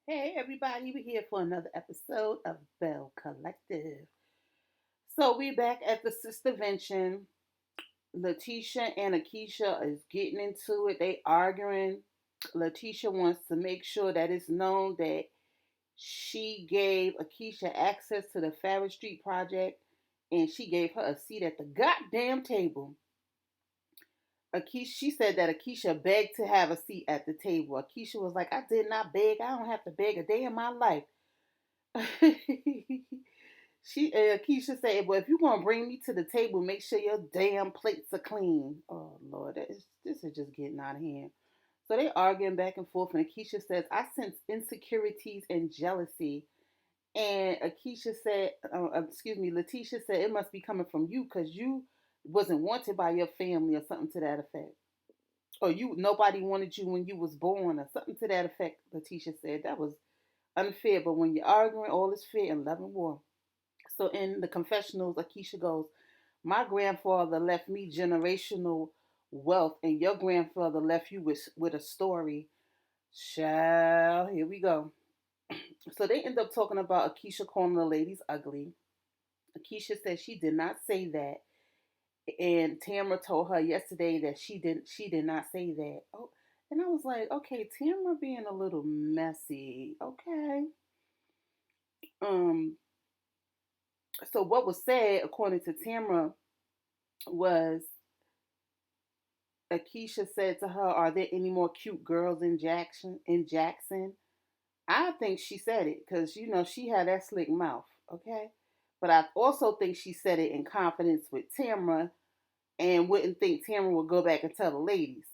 Hey everybody, we're here for another episode of Belle Collective. So we back at the sistervention. Letitia and Akeisha is getting into it. They arguing. Letitia wants to make sure that it's known that she gave Akeisha access to the Farragut Street project and she gave her a seat at the goddamn table. Akeisha, she said that Akeisha begged to have a seat at the table. Akeisha was like, I did not beg. I don't have to beg a day in my life. She Keisha said, "Well, if you're gonna bring me to the table, make sure your damn plates are clean." Oh Lord, this is just getting out of hand. So they arguing back and forth, and Keisha says, "I sense insecurities and jealousy." And Akeisha said, excuse me, Letitia said it must be coming from you because you wasn't wanted by your family or something to that effect. Or nobody wanted you when you was born or something to that effect. Letitia said that was unfair. But when you're arguing, all is fair in love and war. So in the confessionals, Akeisha goes, my grandfather left me generational wealth, and your grandfather left you with a story. Shall here we go. So they end up talking about Akeisha calling the ladies ugly. Akeisha said she did not say that, and Tamara told her yesterday that she did not say that. Oh, and I was like, okay, Tamara being a little messy. Okay. Um. So what was said, according to Tamara, was Akeisha said to her, "Are there any more cute girls in Jackson?" I think she said it because she had that slick mouth. Okay, but I also think she said it in confidence with Tamara and wouldn't think Tamara would go back and tell the ladies.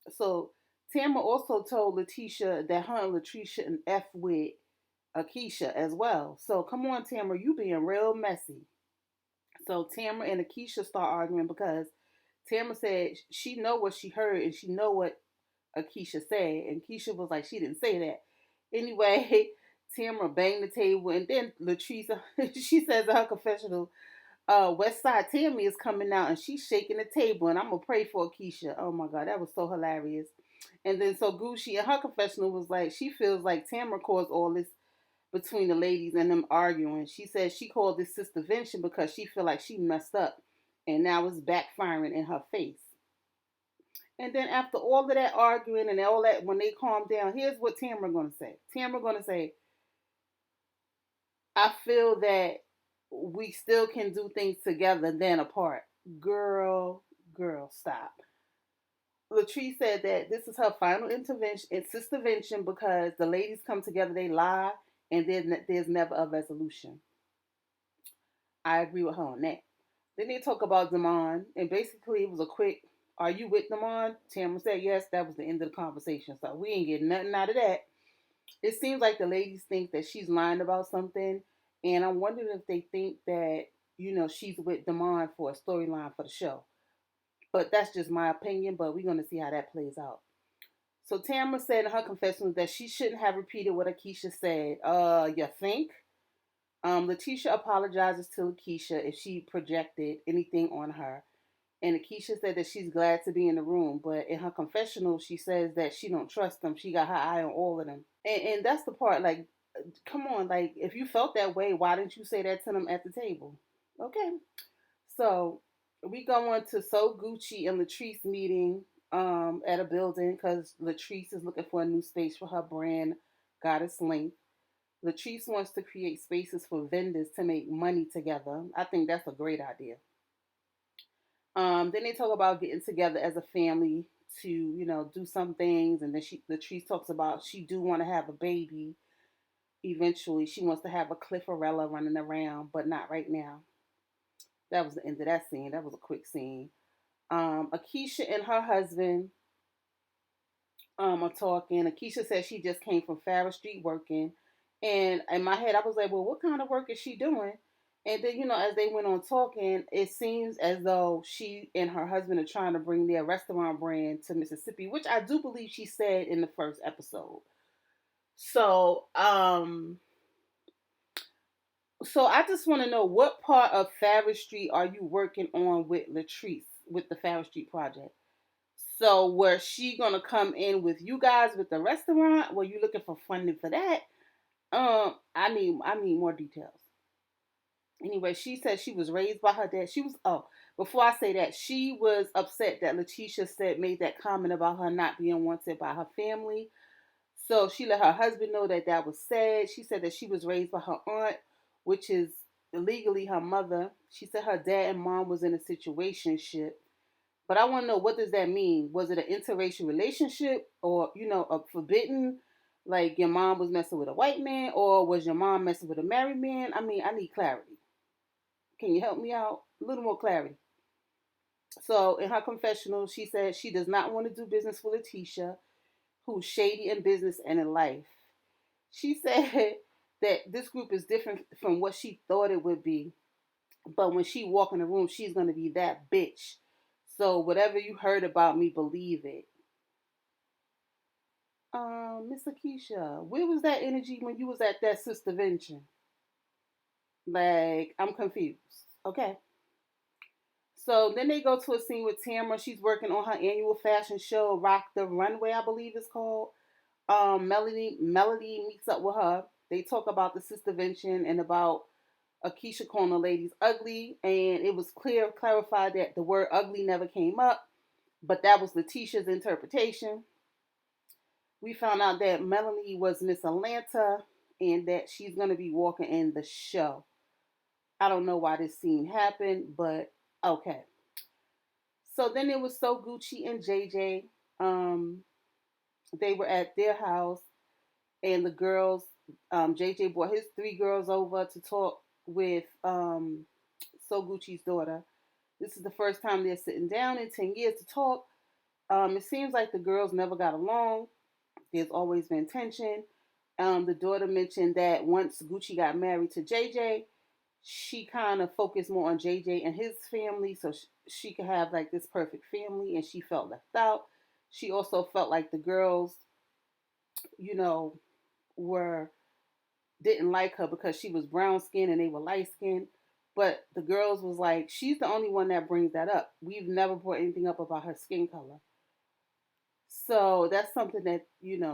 So Tamara also told Letitia that her and Latrice shouldn't f with Akeisha as well. So come on, Tamara, you being real messy. So Tamara and Akeisha start arguing because Tamara said she know what she heard and she know what Akeisha said, and Keisha was like she didn't say that. Anyway, Tamara banged the table, and then Latrice she says in her confessional, West Side Tammy is coming out and she's shaking the table, and I'm gonna pray for Keisha. Oh my god, that was so hilarious. And then so Gucci in her confessional was like she feels like Tamara caused all this between the ladies and them arguing. She said she called this sistervention because she feel like she messed up, and now it's backfiring in her face. And then after all of that arguing and all that, when they calm down, here's what Tamara gonna say. Tamara gonna say, I feel that we still can do things together than apart. Girl, girl, stop. Latrice said that this is her final intervention, sistervention, because the ladies come together, they lie, and there's never a resolution. I agree with her on that. Then they talk about Damon, and basically it was a quick, "Are you with Damon?" Tamara said yes. That was the end of the conversation. So we ain't getting nothing out of that. It seems like the ladies think that she's lying about something, and I'm wondering if they think that she's with Damon for a storyline for the show. But that's just my opinion. But we're gonna see how that plays out. So Tamara said in her confession that she shouldn't have repeated what Akeisha said. You think? Letitia apologizes to Akeisha if she projected anything on her. And Akeisha said that she's glad to be in the room, but in her confessional, she says that she don't trust them. She got her eye on all of them, and that's the part. Like, come on, like if you felt that way, why didn't you say that to them at the table? Okay, so we go on to So Gucci and Latrice meeting at a building because Latrice is looking for a new space for her brand, Goddess Link. Latrice wants to create spaces for vendors to make money together. I think that's a great idea. Then they talk about getting together as a family to, do some things, and then Latrice talks about she do want to have a baby eventually. She wants to have a Cliffarella running around, but not right now. That was the end of that scene. That was a quick scene. Akeisha and her husband are talking. Akeisha says she just came from Farragut Street working. And in my head, I was like, well, what kind of work is she doing? And then, as they went on talking, it seems as though she and her husband are trying to bring their restaurant brand to Mississippi, which I do believe she said in the first episode. So, I just want to know what part of Farragut Street are you working on with Latrice with the Farragut Street project? So was she gonna come in with you guys with the restaurant? Were you looking for funding for that? I need more details. Anyway, she said she was raised by her dad. She was before I say that, she was upset that Letitia said made that comment about her not being wanted by her family. So she let her husband know that that was sad. She said that she was raised by her aunt, which is legally her mother. She said her dad and mom was in a situationship. But I want to know, what does that mean? Was it an interracial relationship, or a forbidden, like your mom was messing with a white man, or was your mom messing with a married man? I mean, I need clarity. Can you help me out? A little more clarity. So in her confessional, she said she does not want to do business with Letitia, who's shady in business and in life. She said that this group is different from what she thought it would be, but when she walk in the room, she's gonna be that bitch. So whatever you heard about me, believe it. Miss Akeisha, where was that energy when you was at that sister venture? Like, I'm confused. Okay. So then they go to a scene with Tamara. She's working on her annual fashion show, Rock the Runway, I believe it's called. Melody meets up with her. They talk about the sister vention and about Akeisha calling the ladies ugly, and it was clarified that the word ugly never came up, but that was Letitia's interpretation. We found out that Melanie was Miss Atlanta and that she's gonna be walking in the show. I don't know why this scene happened, but okay. So then it was So Gucci and JJ. Um, they were at their house, and the girls, JJ brought his three girls over to talk with So Gucci's daughter. This is the first time they're sitting down in 10 years to talk. It seems like the girls never got along. There's always been tension. The daughter mentioned that once Gucci got married to JJ, she kind of focused more on JJ and his family so she could have like this perfect family, and she felt left out. She also felt like the girls, you know, were didn't like her because she was brown skinned and they were light skinned. But the girls was like, she's the only one that brings that up. We've never brought anything up about her skin color. So that's something that,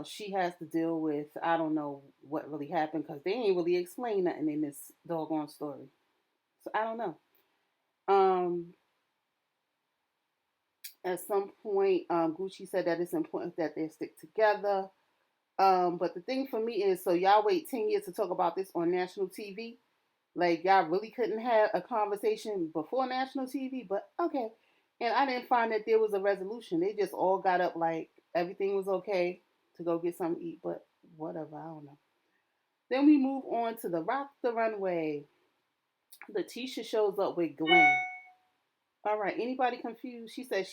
she has to deal with. I don't know what really happened because they ain't really explained nothing in this doggone story. So I don't know. Um, at some point, Gucci said that it's important that they stick together. But the thing for me is, so y'all wait 10 years to talk about this on national TV. Like, y'all really couldn't have a conversation before national TV, but okay. And I didn't find that there was a resolution. They just all got up like everything was okay to go get something to eat, but whatever, I don't know. Then we move on to the Rock the Runway. Letitia shows up with Glenn. All right, anybody confused? She said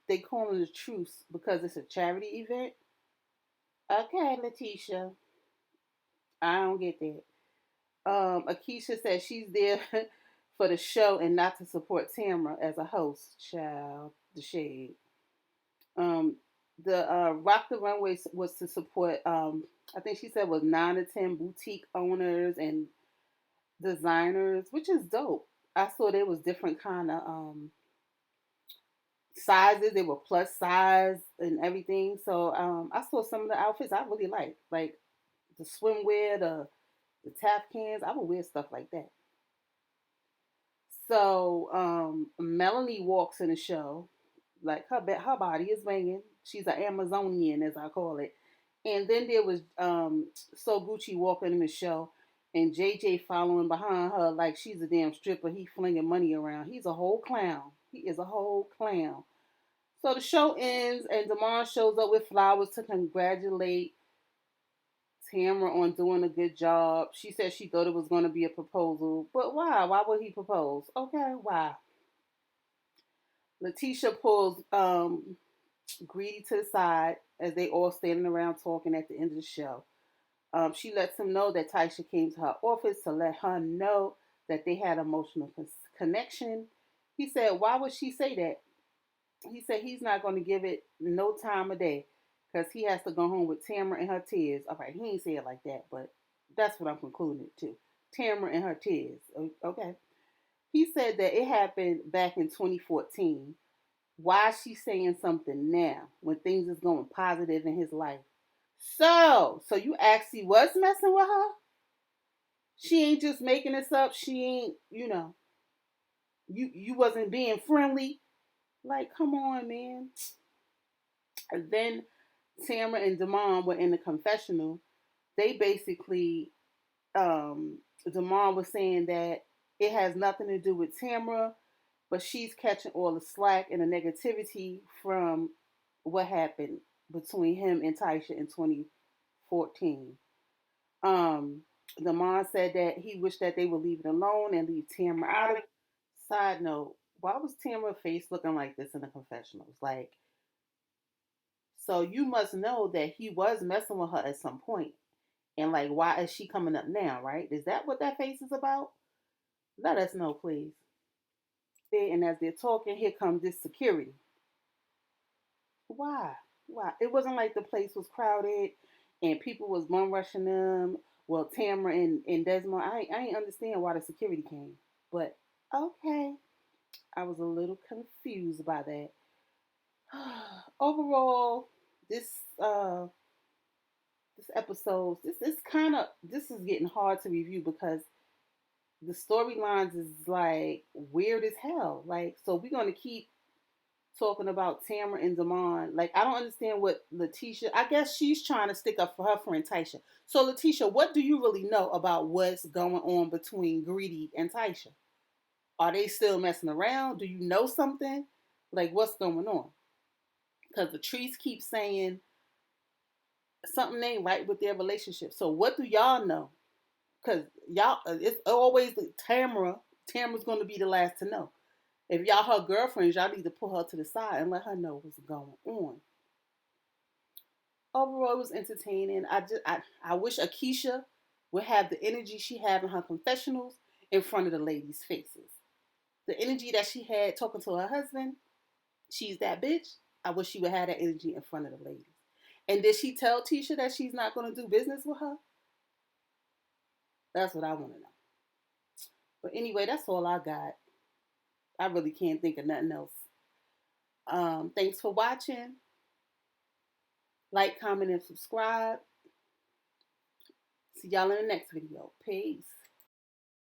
they calling the truce because it's a charity event. Okay, Letitia, I don't get that. Akeisha said she's there for the show and not to support Tamara as a host. Child, the shade. Um, the Rock the Runway was to support. I think she said was 9 to 10 boutique owners and designers, which is dope. I saw there was different kind of sizes. They were plus size and everything. So I saw some of the outfits I really like the swimwear, the tap cans. I would wear stuff like that. So Melanie walks in the show, like her body is banging. She's an Amazonian, as I call it. And then there was So Gucci walking in the show, and JJ following behind her like she's a damn stripper. He flinging money around. He's a whole clown. He is a whole clown. So the show ends, and Damon shows up with flowers to congratulate Tamara on doing a good job. She said she thought it was going to be a proposal, but why? Why would he propose? Okay, why? Letitia pulls Greedy to the side as they all standing around talking at the end of the show. She lets him know that Taisha came to her office to let her know that they had emotional connection. He said, "Why would she say that?" He said he's not going to give it no time of day because he has to go home with Tamara and her tears. All right, he ain't say it like that, but that's what I'm concluding it to. Tamara and her tears. Okay. He said that it happened back in 2014. Why is she saying something now when things is going positive in his life? So you actually was messing with her? She ain't just making this up. She ain't, you wasn't being friendly. Like, come on, man. And then Tamara and Damon were in the confessional. They basically, Damon was saying that it has nothing to do with Tamara, but she's catching all the slack and the negativity from what happened between him and Taisha in 2014. Um, Damon said that he wished that they would leave it alone and leave Tamara out of it. Side note, why was Tamara's face looking like this in the confessionals? Like, so you must know that he was messing with her at some point. And like, why is she coming up now, right? Is that what that face is about? Let us know, please. And as they're talking, here comes this security. Why? Why? It wasn't like the place was crowded and people was bum rushing them. Well, Tamara and Desmond, I ain't understand why the security came. But okay. I was a little confused by that. Overall, this this episode, this is getting hard to review because the storylines is like weird as hell. Like, so we're gonna keep talking about Tamara and Damon. Like, I don't understand what Letitia. I guess she's trying to stick up for her friend Taisha. So, Letitia, what do you really know about what's going on between Greedy and Taisha? Are they still messing around? Do you know something? Like, what's going on? Because the trees keep saying something ain't right with their relationship. So, what do y'all know? Because y'all, it's always Tamara. Tamara's going to be the last to know. If y'all her girlfriends, y'all need to pull her to the side and let her know what's going on. Overall, it was entertaining. I wish Akeisha would have the energy she had in her confessionals in front of the ladies' faces. The energy that she had talking to her husband, she's that bitch. I wish she would have that energy in front of the ladies. And did she tell Tisha that she's not going to do business with her? That's what I want to know. But anyway, that's all I got. I really can't think of nothing else. Thanks for watching. Like, comment, and subscribe. See y'all in the next video. Peace.